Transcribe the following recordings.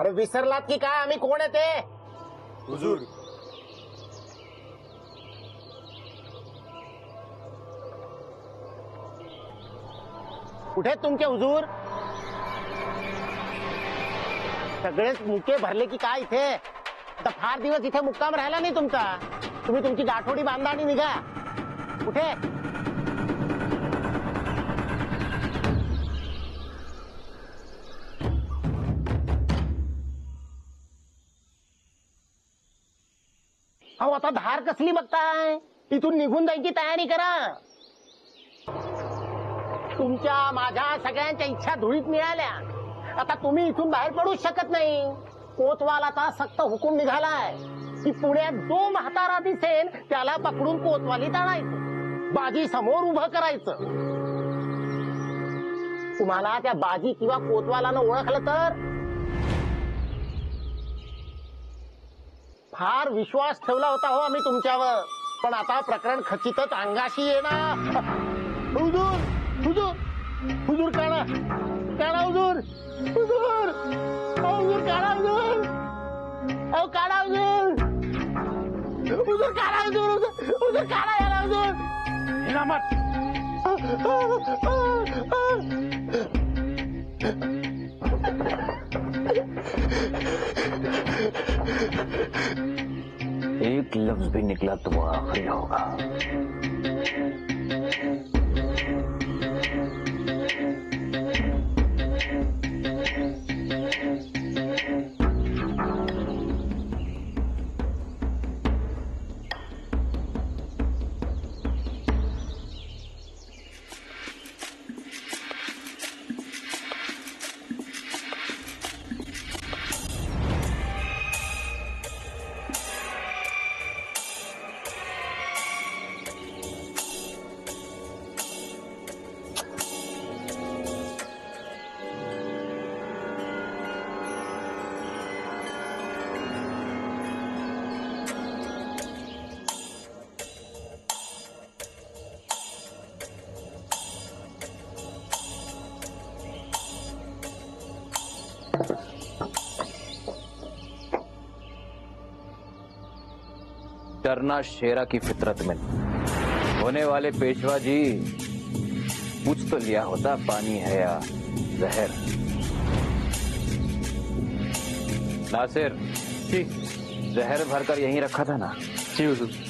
अरे विसरलात की काय आम्ही कोण आहे ते? हुजूर, कुठे आहेत तुमचे हुजूर? सगळेच मुके भरले की काय इथे? आता फार दिवस इथे मुक्काम राहिला नाही तुमचा. तुम्ही तुमची गाठोडी बांधा आणि निघा. कुठे? अहो आता धार कसली बघताय? इथून निघून जायची तयारी करा. तुमच्या माझ्या सगळ्यांच्या इच्छा धुळीत मिळाल्या. आता तुम्ही इथून बाहेर पडूच शकत नाही. कोतवालाचा सक्त हुकूम निघालाय की पुण्यात जो म्हातारा दिसेल त्याला पकडून कोतवालीत आणायचं, बाजी समोर उभं करायचं. तुम्हाला त्या बाजी किंवा कोतवालानं ओळखलं तर? फार विश्वास ठेवला होता हो आम्ही तुमच्यावर, पण आता प्रकरण खचितच अंगाशी येणार. हुजूर हुजूर हुजूर काढा काढा हुजूर हुजूर हुजूर काढा हुजूर. अहो काढा हुजूर हुजूर काढा हुजूर हुजूर काढा याला हुजूर. इनामत एक लफ्ज भी निकला तो वो आखिरी होगा. डरना शेरा की फितरत में. होने वाले पेशवा जी, पूछ तो लिया होता पानी है या जहर. नासिर जी, जहर भरकर यहीं रखा था ना? जी हुजूर.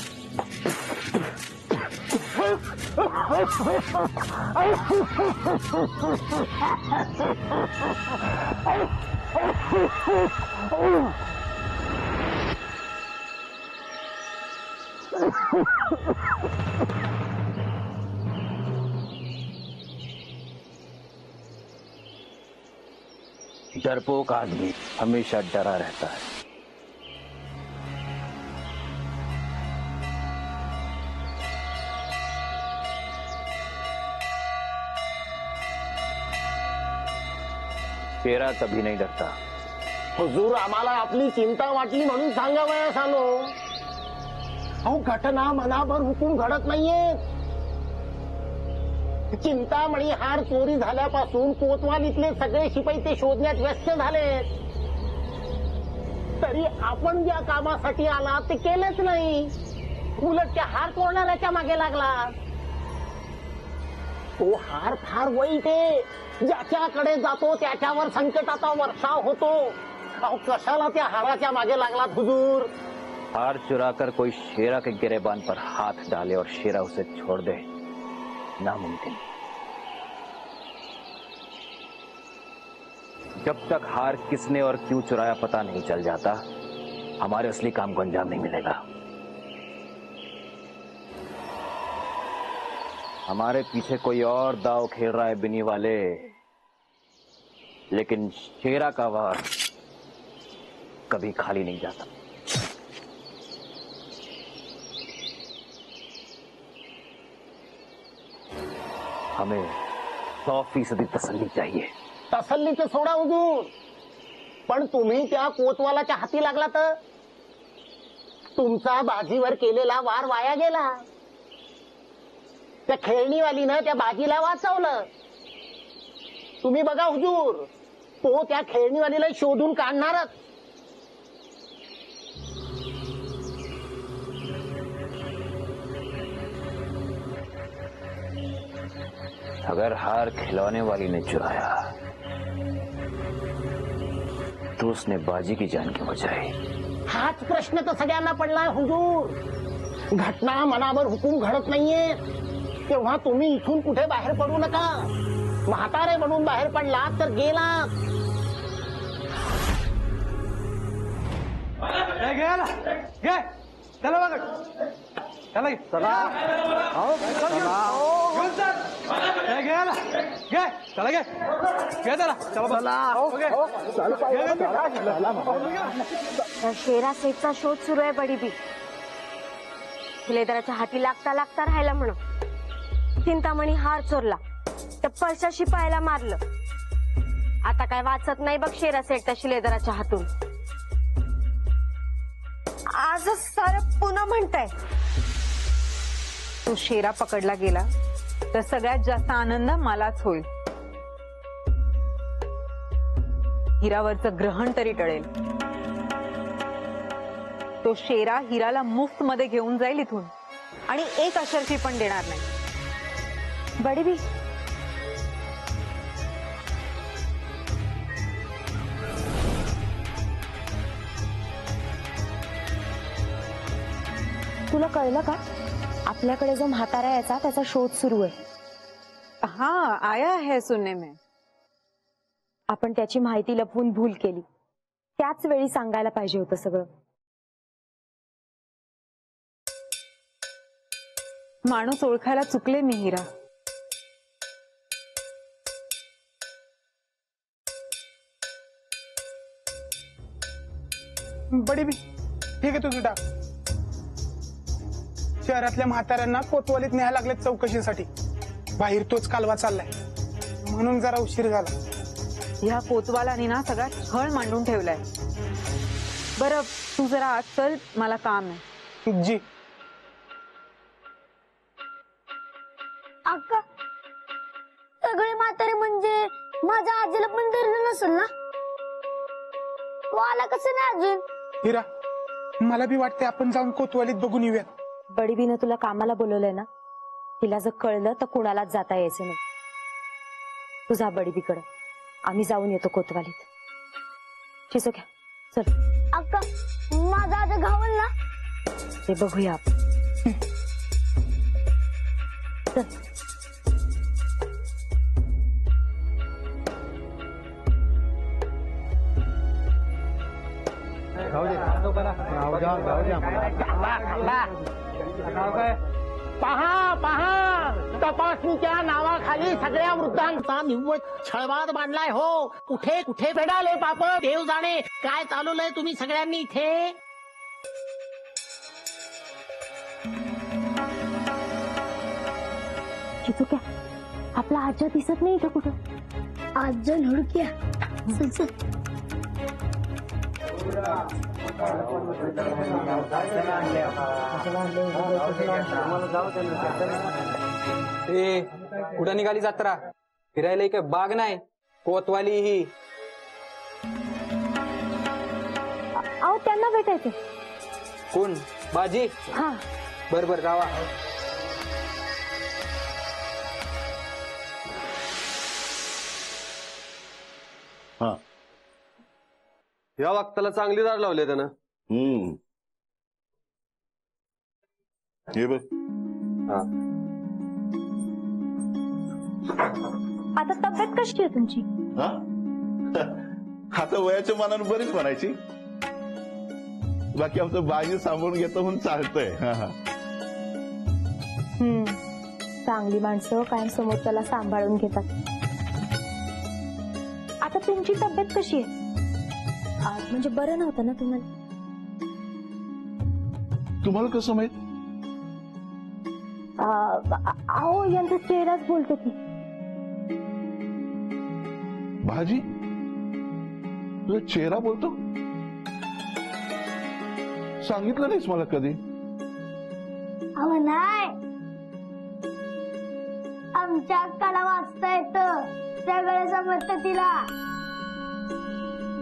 डरपोक आदमी हमेशा डरा रहता है. शेरा कभी नहीं डरता. हुजूर आम्हाला आपली चिंता वाटली म्हणून सांगावयास आलो. अहो घटना मनाभर हुकूम घडत नाहीये. चिंतामणी हार चोरी झाल्यापासून कोतवालीतले सगळे शिपाई ते शोधण्यात व्यस्त झाले. तरी आपण ज्या कामासाठी आला ते केलंच नाही. उलट त्या हार चोरणाऱ्याच्या मागे लागला. तो हार फार वाईट आहे. ज्याच्याकडे जातो त्याच्यावर संकटाचा वर्षाव होतो. अहो कशाला त्या हाराच्या मागे लागलात हुजूर? हार चुराकर कोई शेरा के गिरेबान पर हाथ डाले और शेरा उसे छोड़ दे, नामुमकिन. जब तक हार किसने और क्यों चुराया पता नहीं चल जाता, हमारे असली काम को अंजाम नहीं मिलेगा. हमारे पीछे कोई और दाव खेल रहा है बिनी वाले, लेकिन शेरा का वार कभी खाली नहीं जाता. हमें 100% तसल्ली चाहिए. तसल्लीचं सोडा हुजूर, पण तुम्ही त्या कोतवालाच्या हाती लागला तर तुमचा बाजीवर केलेला वार वाया गेला. त्या खेळणीवालीनं त्या बाजीला वाचवलं. तुम्ही बघा हुजूर, तो त्या खेळणीवालीला शोधून काढणारच. अगर हार खिलौने वाली ने चुराया तो उसने बाजी की जान क्यों बचाई? हाच प्रश्न तर सगळ्यांना पडलाय हुजूर. घटना मनावर हुकूम घडत नाहीये, तेव्हा तुम्ही इथून कुठे बाहेर पडू नका. म्हातारे म्हणून बाहेर पडलात तर गेलात. चला बघ, चला घे. चला घे, चला घे, घे त्याला. शेरा सेठचा शोध सुरू आहे बडीबी. लेदराच्या हाती लागता लागता राहायला म्हण. चिंतामणी हार चोरला तर परशा शिपायाला मारलं. आता काय वाचत नाही बघ शेरा सेठ तशी लेदराच्या हातून. आजच सारं पुन्हा म्हणताय. तो शेरा पकडला गेला तर सगळ्यात जास्त आनंद मलाच होईल. हिरावरचं ग्रहण तरी टळेल. तो शेरा हिराला मुफ्त मध्ये घेऊन जाईल इथून आणि एक अशर्फी पण देणार नाही. बडीबी तुला कळलं का? आपल्याकडे जो म्हातारा याचा त्याचा शोध सुरू आहे. हाँ, आया है सुनने में. आपण त्याची माहिती लपवून भूल केली. त्याच वेळी सांगायला पाहिजे होतं सगळं. माणूस ओळखायला चुकले मी हिरा. बडी बी ठीक आहे, तुझं टाक. शहरातल्या म्हाताऱ्यांना कोतवालीत न्यायला लागले चौकशीसाठी. बाहेर तोच कालवा चाललाय म्हणून जरा उशीर झाला. ह्या कोतवालानी ना सगळा छळ मांडून ठेवलाय. बरं तू जरा आज चल, मला काम आहे. जी. अक्का सगळे म्हातारे म्हणजे माझ्या आजीला पण धरलं नसेल ना? तू आला कसं नाही अजून? हिरा, मला बी वाटते आपण जाऊन कोतवालीत बघून येऊयात. बडीबीनं तुला कामाला बोलवलंय ना, तिला जर कळलं तर कुणालाच जाता यायचं नाही. तू जा बडीबीकडं, आम्ही जाऊन येतो कोतवालीत. चिसोक्या चल. अक्का माझा आज घावल ना, ते बघूया आपण. चल. पहा पहा, तपासणीच्या नावाखाली सगळ्या वृद्धांचा निव्वळ छळवाद मांडलाय हो. कुठे कुठे पेडाले पाप, देव जाणे काय चालवलंय तुम्ही सगळ्यांनी इथे. चिचुक्या, आपला आज्जा दिसत नाही इथं कुठं. आज्जा हुडक्या. चल चल. ए कुठं निघाली जत्रा? फिरायला काय बाग नाही, कोतवाली ही. अहो त्यांना भेटायचे. कोण? बाजी? हा. बर बर जावा. हा, या वक्ताला चांगली दार लावली त्यानं. हे बघ. आता तब्येत कशी आहे तुमची? हा आता वयाच्या मानानं बरीच म्हणायची. बाकी आमचं बाजी सांभाळून घेतो म्हणून चालतंय. चांगली माणसं कायम समोर त्याला सांभाळून घेतात. आता तुमची तब्येत कशी आहे? म्हणजे बरं नव्हतं ना तुम्हाला? तुम्हाला कसं माहित? अहो यांचा चेहराच बोलतो की. भाजी तुझा चेहरा बोलतो? सांगितलं नाहीस मला कधी. अहो नाही, आमच्या अक्काला वाचता येतं, सगळं समजतं तिला.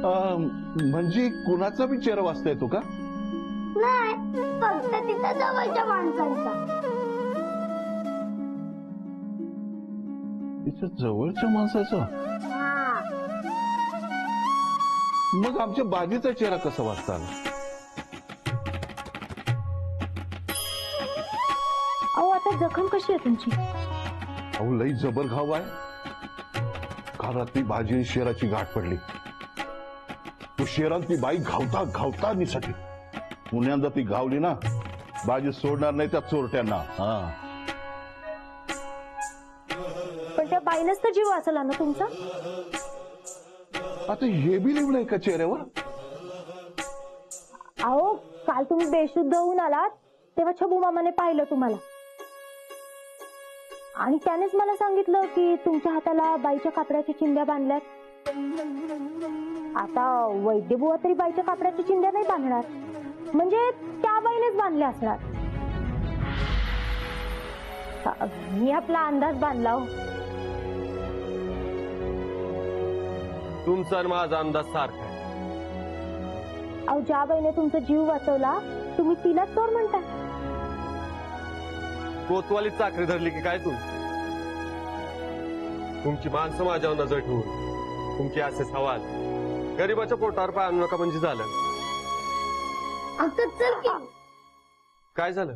म्हणजे कुणाचा बी चेहरा वाचता येतो का? नाही, फक्त तिथं जवळच्या माणसांचा. तिच्या जवळच्या माणसाचा? हा, मग आमच्या बाजीचा चेहरा कसा वाचता आला? अहो आता जखम कशी आहे तुमची? अहो लई जबर घाव आहे. काल रात्री बाजी शेराची गाठ पडली. तो शेरात ती बाई घावता घावता निसटली. पुण्यांदा ती घावली ना, बाजी सोडणार नाही त्या चोरट्यांना. हा, पण त्या बाईनच तर जीव वाचला ना तुमचा. आता हे बी लिहिलंय का चेहऱ्यावर? अहो काल तुम्ही बेशुद्ध होऊन आलात तेव्हा छबू मामाने पाहिलं तुम्हाला आणि त्यानेच मला सांगितलं की तुमच्या हाताला बाईच्या कापडाच्या चिंध्या बांधल्यात. आता वैद्यबुवा तरी बाईच्या कापडाच्या चिंध्या नाही बांधणार, म्हणजे त्या बाईनेच बांधल्या असणार. मी आपला अंदाज बांधला हो. तुमचा आणि माझा अंदाज सारखा आहे. अहो ज्या बाईने तुमचा जीव वाचवला तुम्ही तिलाच चोर म्हणता. कोतवाली चाकरी धरली की काय? तुमची माणसं माझ्यावर नजर ठेवून तुमचे असे सवाल गरीबाच्या पोटावर पाय आणू नका म्हणजे झालं. आता चल की. काय झालं?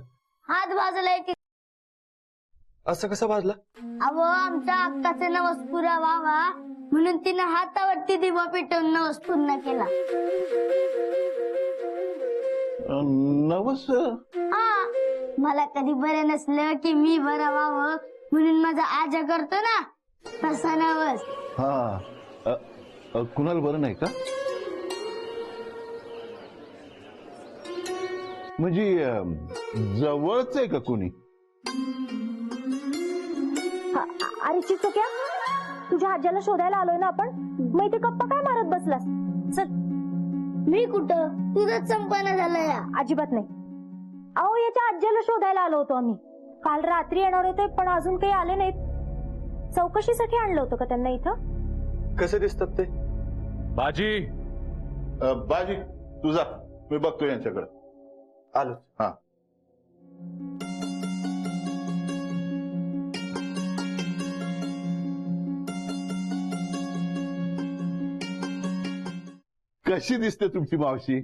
हात भाजलाय की. असं कसं भाजला? अहो आमच्या अक्काचा नवस पुरा व्हावा म्हणून तिनं हातावरती दिवा पेटवून नवस पूर्ण केला. नवस? हा, मला कधी बरं नसलं की मी बरं व्हावं म्हणून माझा आजा करतो ना तसा नवस. हा, कुणाला बरं नाही का? म्हणजे जवळच आहे का कोणी? अरे चिचोक्या, तुझ्या आज्याला शोधायला आलोय ना आपण, मग ते गप्पा काय मारत बसलास? चल. मी कुठं? तुझंच संपन्न झालं या. अजिबात नाही. अहो याच्या आज्याला शोधायला आलो होतो आम्ही. काल रात्री येणार होते पण अजून काही आले नाहीत. चौकशीसाठी आणलं होतं का त्यांना इथं? कसे दिसतात ते? बाजी, बाजी तुझा, मी बघतो यांच्याकडे. आलो. हा, कशी दिसते तुमची मावशी?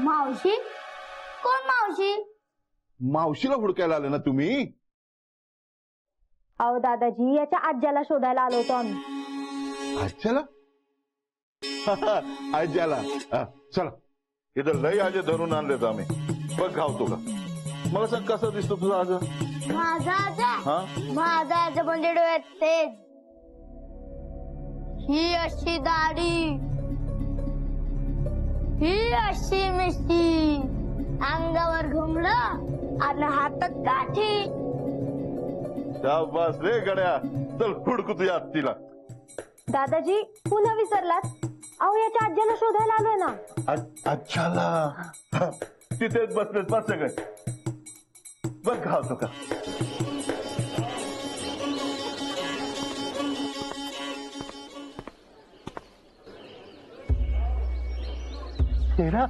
मावशी? कोण मावशी? मावशीला हुडकायला आले ना तुम्ही? अहो दादाजी, याच्या आज्याला शोधायला आलो होतो आम्ही. आज्याला? आज्याला? चला, इथं लय आजे धरून आणलेत आम्ही. बघ घावतो का? मला सांग कसा दिसतो तुझा आजा? माझा आजा? हा, माझा आजा म्हणजे डोळ्यात तेज, ही अशी दाढी, ही अशी मिशी, अंगावर घुमलं आणि हातात काठी. शाबास रे गड्या. चल हुडकू तुझ्या आत्तीला. दादाजी पुन्हा विसरलात? अहो याच्या आज्याला शोधायला आलोय ना. अच्छाला, तिथेच बसलेत बस सगळे. बघ घावतो का? चेहरा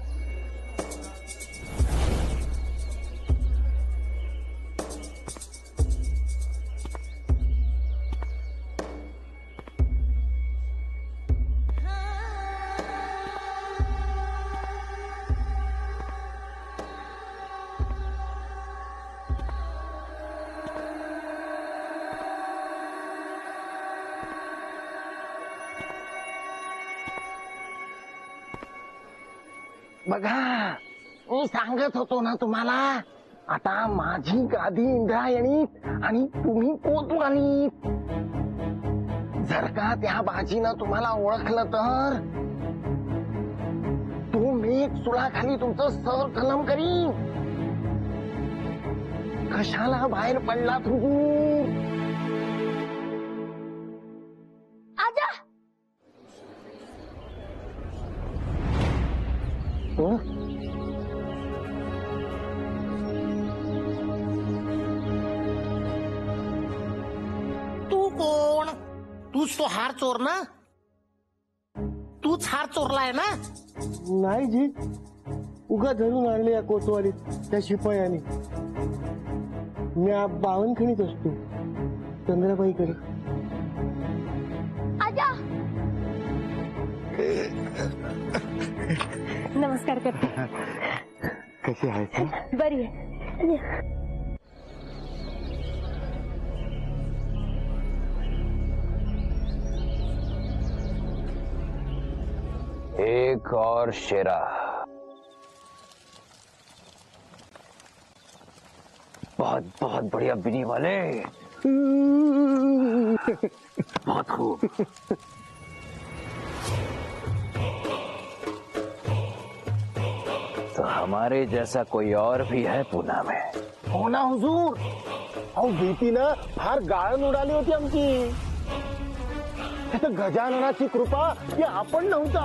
बघा, मी सांगत होतो ना तुम्हाला, आता माझी गादी इंद्रायणीत आणि तुम्ही कोतवालीत. जर का त्या बाजीनं तुम्हाला ओळखलं तर तो मेघ सुळाखाली तुमचं सर कलम करीन. कशाला बाहेर पडला हुजूर? आजा, तू कोण? तूच तो हार चोर ना? तू तूच हार चोरलाय ना? नाही जी, उगा धरून आणले या कोतवालीत त्या शिपायाने. मी बावनखिणीत असतो चंद्राबाईकडे. आजा नमस्कार करते. कशी आहे? बरी आहे. एक और शेरा. बहुत बहुत बढ़िया बिनी वाले. बहुत खूब. तो हमारे जैसा कोई और भी है पुणे में. हो ना हुजूर. अहो भीतीनं फार गाळण उडाली होती आमची. तिथं गजाननाची कृपा की आपण नव्हता.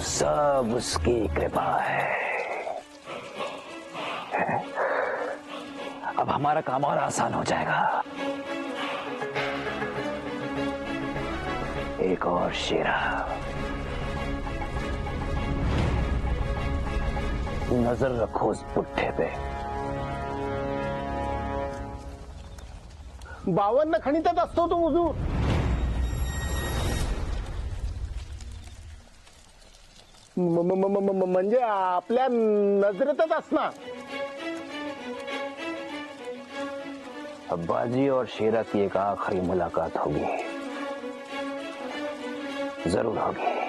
सब उसकी कृपा है. अब हमारा काम और आसान हो जाएगा. एक और शेरा. नजर रखो उस पुट्ठे पे. 52 खणीतच असतो तो हुजूर. म्हणजे आपल्या नजरेतच असणार. अब बाजी और शेरा की एक आखिरी मुलाकात होगी. जरूर होगी.